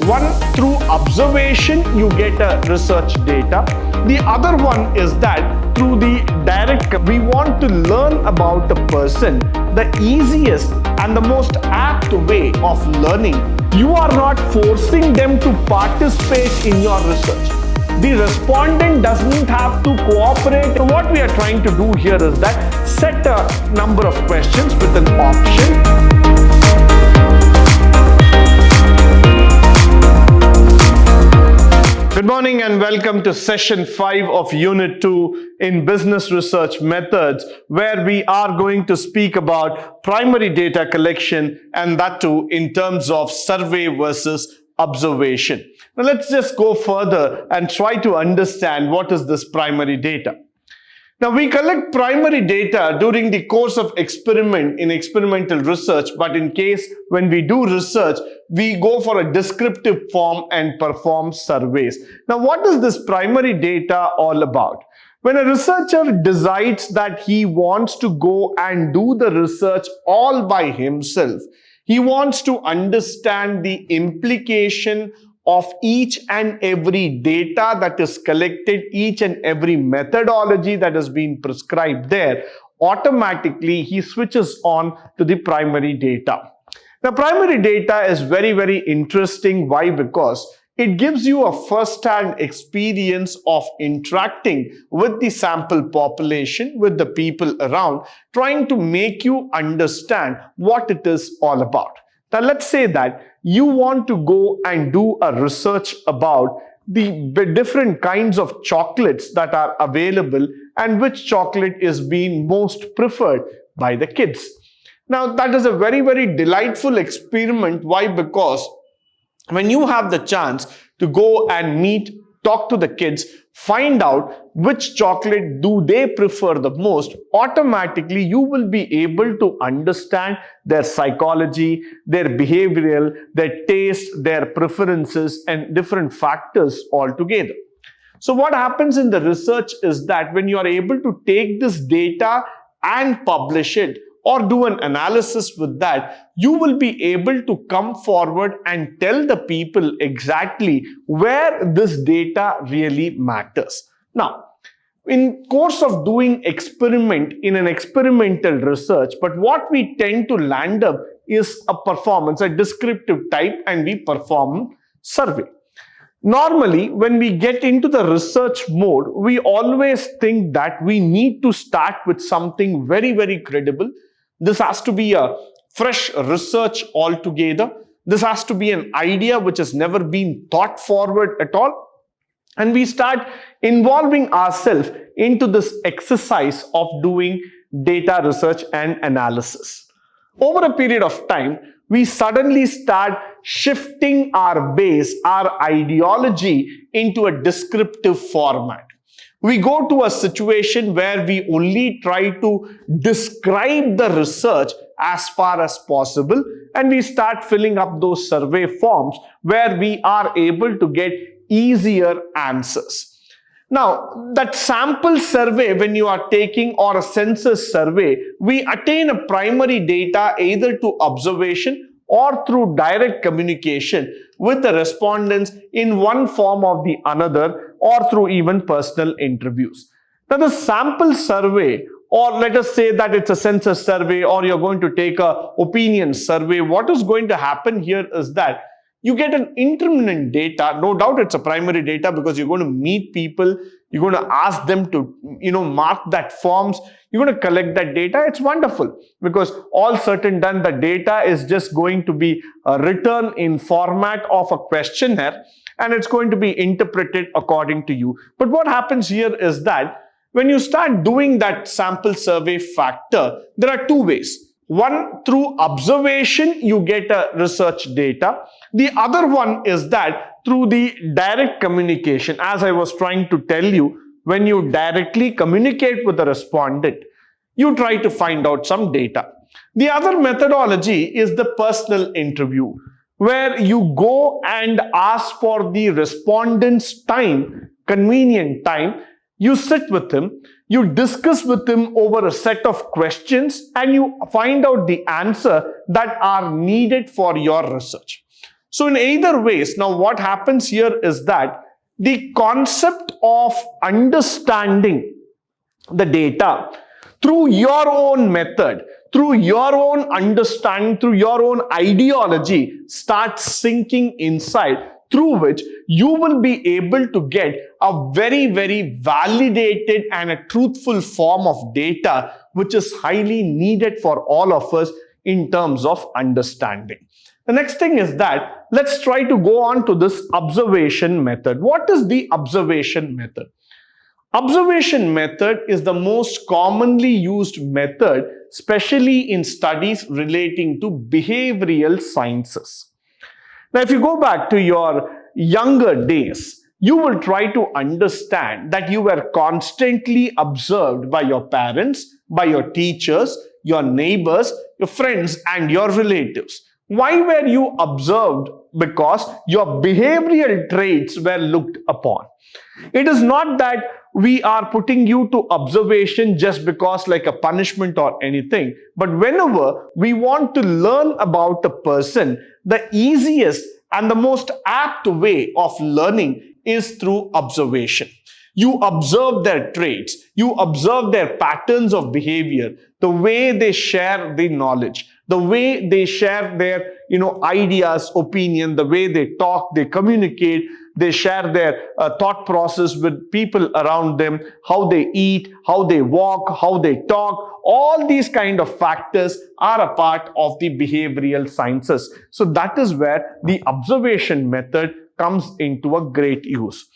One, through observation, you get a research data. The other one is that through the direct, we want to learn about the person. The easiest and the most apt way of learning, you are not forcing them to participate in your research. The respondent doesn't have to cooperate. What we are trying to do here is that set a number of questions with an option. Good morning and welcome to session 5 of Unit 2 in Business Research Methods, where we are going to speak about primary data collection, and that too in terms of survey versus observation. Now let's just go further and try to understand what is this primary data. Now, we collect primary data during the course of experiment in experimental research, but in case when we do research, we go for a descriptive form and perform surveys. Now, what is this primary data all about? When a researcher decides that he wants to go and do the research all by himself, he wants to understand the implication of each and every data that is collected, each and every methodology that has been prescribed there. Automatically, he switches on to the primary data. The primary data is very, very interesting. Why? Because it gives you a first-hand experience of interacting with the sample population, with the people around, trying to make you understand what it is all about. Now, let's say that you want to go and do a research about the different kinds of chocolates that are available and which chocolate is being most preferred by the kids. Now, that is a very, very delightful experiment. Why? Because when you have the chance to go and talk to the kids, find out which chocolate do they prefer the most, automatically you will be able to understand their psychology, their behavioral, their taste, their preferences, and different factors altogether. So what happens in the research is that when you are able to take this data and publish it, or do an analysis with that, you will be able to come forward and tell the people exactly where this data really matters. Now, in course of doing experiment in an experimental research, but what we tend to land up is a performance, a descriptive type, and we perform survey. Normally, when we get into the research mode, we always think that we need to start with something very, very credible. This has to be a fresh research altogether. This has to be an idea which has never been thought forward at all. And we start involving ourselves into this exercise of doing data research and analysis. Over a period of time, we suddenly start shifting our base, our ideology into a descriptive format. We go to a situation where we only try to describe the research as far as possible, and we start filling up those survey forms where we are able to get easier answers. Now, that sample survey, when you are taking, or a census survey, we attain a primary data either to observation or through direct communication with the respondents in one form or the another, or through even personal interviews. Now, the sample survey, or let us say that it's a census survey, or you're going to take a opinion survey, what is going to happen here is that you get an intermittent data. No doubt it's a primary data because you're going to meet people, you're going to ask them to, mark that forms, you're going to collect that data. It's wonderful because all said and done, the data is just going to be written in format of a questionnaire, and it's going to be interpreted according to you. But what happens here is that when you start doing that sample survey factor, there are two ways. One, through observation, you get a research data. The other one is that through the direct communication, as I was trying to tell you, when you directly communicate with the respondent, you try to find out some data. The other methodology is the personal interview, where you go and ask for the respondent's time, convenient time. You sit with him, you discuss with him over a set of questions, and you find out the answer that are needed for your research. So in either ways, now what happens here is that the concept of understanding the data through your own method, through your own understanding, through your own ideology starts sinking inside, through which you will be able to get a very, very validated and a truthful form of data, which is highly needed for all of us in terms of understanding. The next thing is that let's try to go on to this observation method. What is the observation method? Observation method is the most commonly used method, especially in studies relating to behavioral sciences. Now, if you go back to your younger days, you will try to understand that you were constantly observed by your parents, by your teachers, your neighbors, your friends, and your relatives. Why were you observed? Because your behavioral traits were looked upon. It is not that we are putting you to observation just because like a punishment or anything, but whenever we want to learn about a person, the easiest and the most apt way of learning is through observation. You observe their traits, you observe their patterns of behavior, the way they share the knowledge, the way they share their ideas, opinion, the way they talk, they communicate, they share their thought process with people around them, how they eat, how they walk, how they talk. All these kind of factors are a part of the behavioral sciences. So that is where the observation method comes into a great use.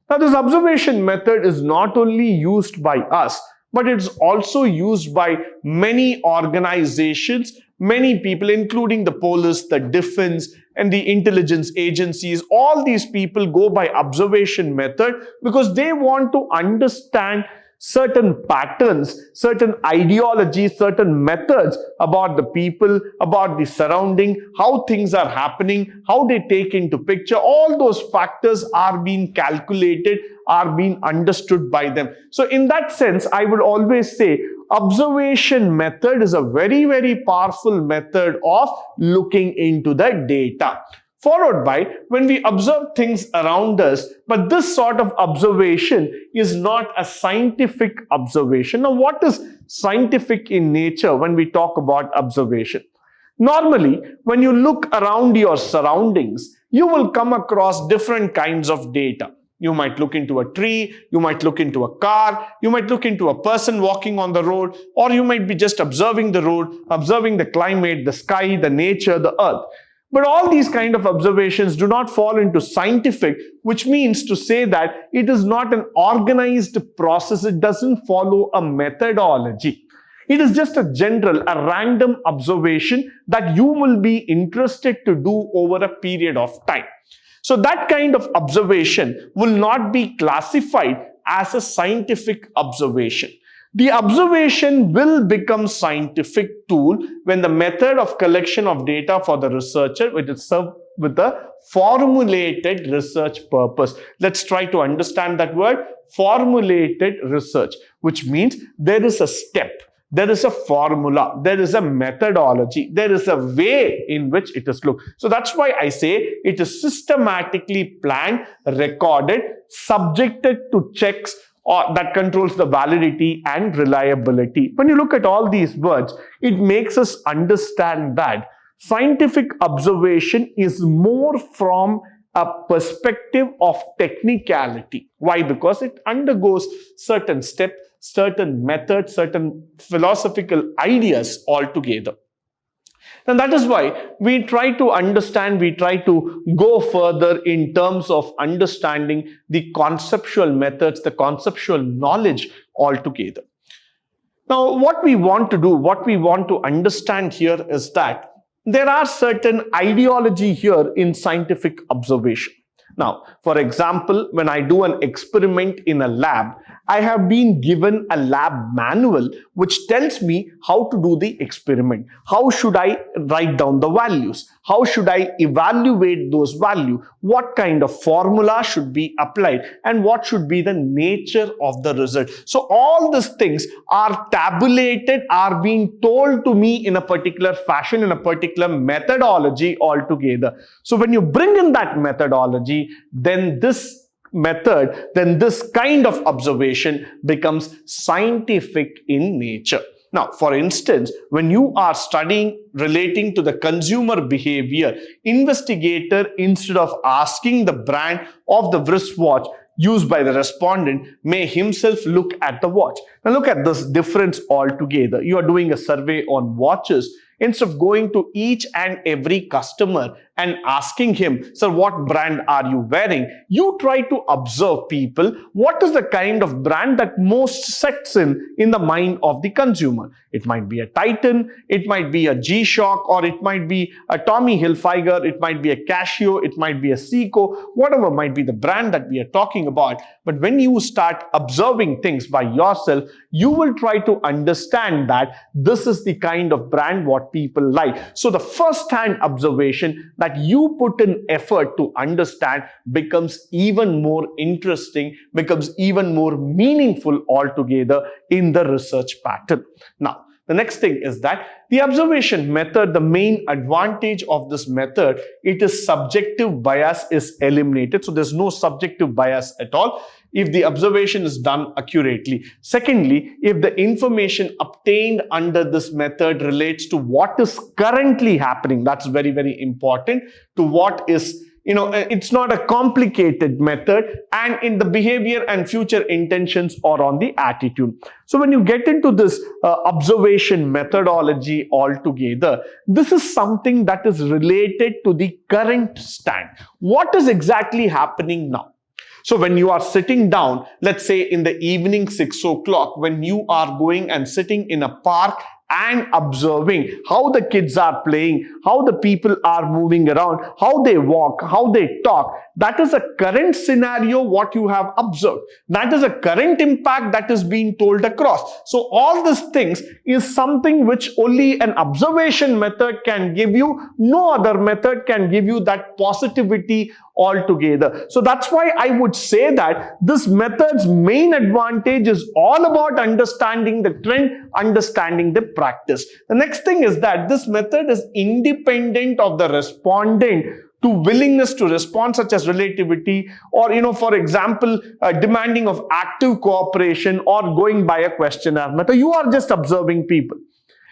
Now, this observation method is not only used by us, but it's also used by many organizations, many people, including the police, the defense, and the intelligence agencies. All these people go by observation method because they want to understand certain patterns, certain ideologies, certain methods about the people, about the surrounding, how things are happening, how they take into picture. All those factors are being calculated, are being understood by them. So in that sense, I would always say observation method is a very, very powerful method of looking into the data. Followed by when we observe things around us, but this sort of observation is not a scientific observation. Now, what is scientific in nature when we talk about observation? Normally, when you look around your surroundings, you will come across different kinds of data. You might look into a tree, you might look into a car, you might look into a person walking on the road, or you might be just observing the road, observing the climate, the sky, the nature, the earth. But all these kind of observations do not fall into scientific, which means to say that it is not an organized process. It doesn't follow a methodology. It is just a general, a random observation that you will be interested to do over a period of time. So that kind of observation will not be classified as a scientific observation. The observation will become scientific tool when the method of collection of data for the researcher which is served with a formulated research purpose. Let's try to understand that word, formulated research, which means there is a step, there is a formula, there is a methodology, there is a way in which it is looked. So that's why I say it is systematically planned, recorded, subjected to checks that controls the validity and reliability. When you look at all these words, it makes us understand that scientific observation is more from a perspective of technicality. Why? Because it undergoes certain steps, certain methods, certain philosophical ideas altogether. And that is why we try to understand, we try to go further in terms of understanding the conceptual methods, the conceptual knowledge altogether. Now, what we want to do, what we want to understand here is that there are certain ideology here in scientific observation. Now, for example, when I do an experiment in a lab I have been given a lab manual which tells me how to do the experiment. How should I write down the values? How should I evaluate those values? What kind of formula should be applied? And what should be the nature of the result? So all these things are tabulated, are being told to me in a particular fashion, in a particular methodology altogether. So when you bring in that methodology, then this kind of observation becomes scientific in nature. Now, for instance, when you are studying relating to the consumer behavior, investigator, instead of asking the brand of the wristwatch used by the respondent, may himself look at the watch. Now look at this difference altogether. You are doing a survey on watches. Instead of going to each and every customer and asking him, sir, what brand are you wearing? You try to observe people. What is the kind of brand that most sets in the mind of the consumer? It might be a Titan, it might be a G-Shock, or it might be a Tommy Hilfiger, it might be a Casio, it might be a Seiko, whatever might be the brand that we are talking about. But when you start observing things by yourself, you will try to understand that this is the kind of brand what people like. So the first-hand observation that you put in effort to understand becomes even more interesting, becomes even more meaningful altogether in the research pattern. Now, the next thing is that the observation method, the main advantage of this method, it is subjective bias is eliminated. So there's no subjective bias at all if the observation is done accurately. Secondly, if the information obtained under this method relates to what is currently happening, that's very, very important, to what is, it's not a complicated method, and in the behavior and future intentions or on the attitude. So when you get into this observation methodology altogether, this is something that is related to the current stand. What is exactly happening now? So when you are sitting down, let's say in the evening 6 o'clock, when you are going and sitting in a park and observing how the kids are playing, how the people are moving around, how they walk, how they talk, that is a current scenario what you have observed. That is a current impact that is being told across. So all these things is something which only an observation method can give you. No other method can give you that positivity altogether. So that's why I would say that this method's main advantage is all about understanding the trend, understanding the practice. The next thing is that this method is independent of the respondent to willingness to respond, such as relativity, or for example, demanding of active cooperation or going by a questionnaire method. You are just observing people.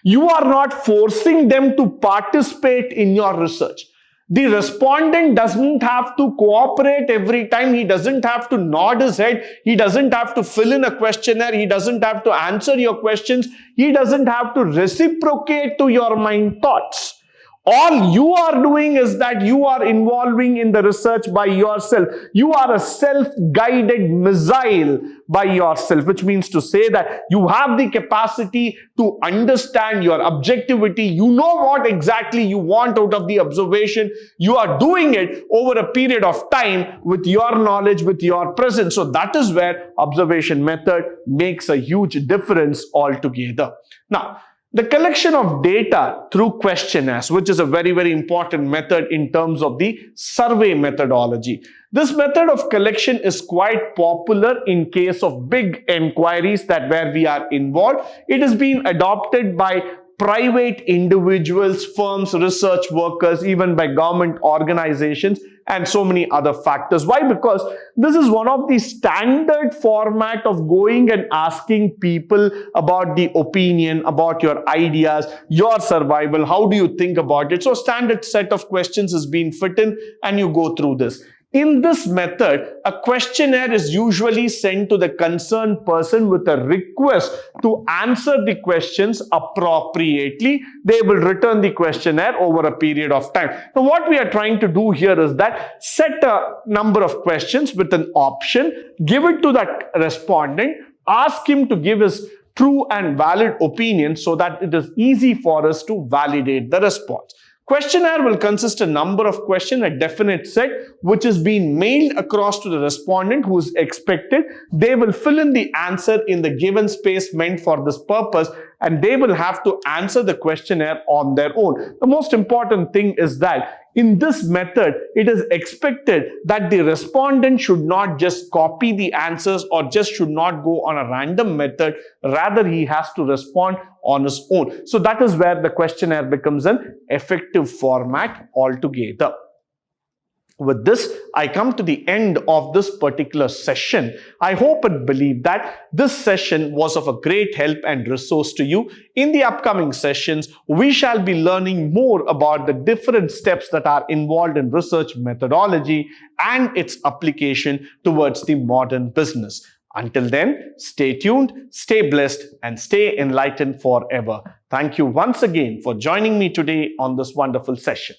You are not forcing them to participate in your research. The respondent doesn't have to cooperate every time. He doesn't have to nod his head. He doesn't have to fill in a questionnaire. He doesn't have to answer your questions. He doesn't have to reciprocate to your mind thoughts. All you are doing is that you are involving in the research by yourself. You are a self-guided missile by yourself, which means to say that you have the capacity to understand your objectivity. You know what exactly you want out of the observation. You are doing it over a period of time with your knowledge, with your presence. So that is where observation method makes a huge difference altogether. Now, the collection of data through questionnaires, which is a very, very important method in terms of the survey methodology. This method of collection is quite popular in case of big inquiries where we are involved. It has been adopted by private individuals, firms, research workers, even by government organizations, and so many other factors. Why? Because this is one of the standard format of going and asking people about the opinion, about your ideas, your survival, how do you think about it? So standard set of questions is being fit in and you go through this. In this method, a questionnaire is usually sent to the concerned person with a request to answer the questions appropriately. They will return the questionnaire over a period of time. Now, what we are trying to do here is that set a number of questions with an option, give it to that respondent, ask him to give his true and valid opinion so that it is easy for us to validate the response. Questionnaire will consist a number of questions, a definite set, which is being mailed across to the respondent who is expected. They will fill in the answer in the given space meant for this purpose, and they will have to answer the questionnaire on their own. The most important thing is that in this method, it is expected that the respondent should not just copy the answers or just should not go on a random method. Rather, he has to respond on his own. So that is where the questionnaire becomes an effective format altogether. With this, I come to the end of this particular session. I hope and believe that this session was of a great help and resource to you. In the upcoming sessions, we shall be learning more about the different steps that are involved in research methodology and its application towards the modern business. Until then, stay tuned, stay blessed, and stay enlightened forever. Thank you once again for joining me today on this wonderful session.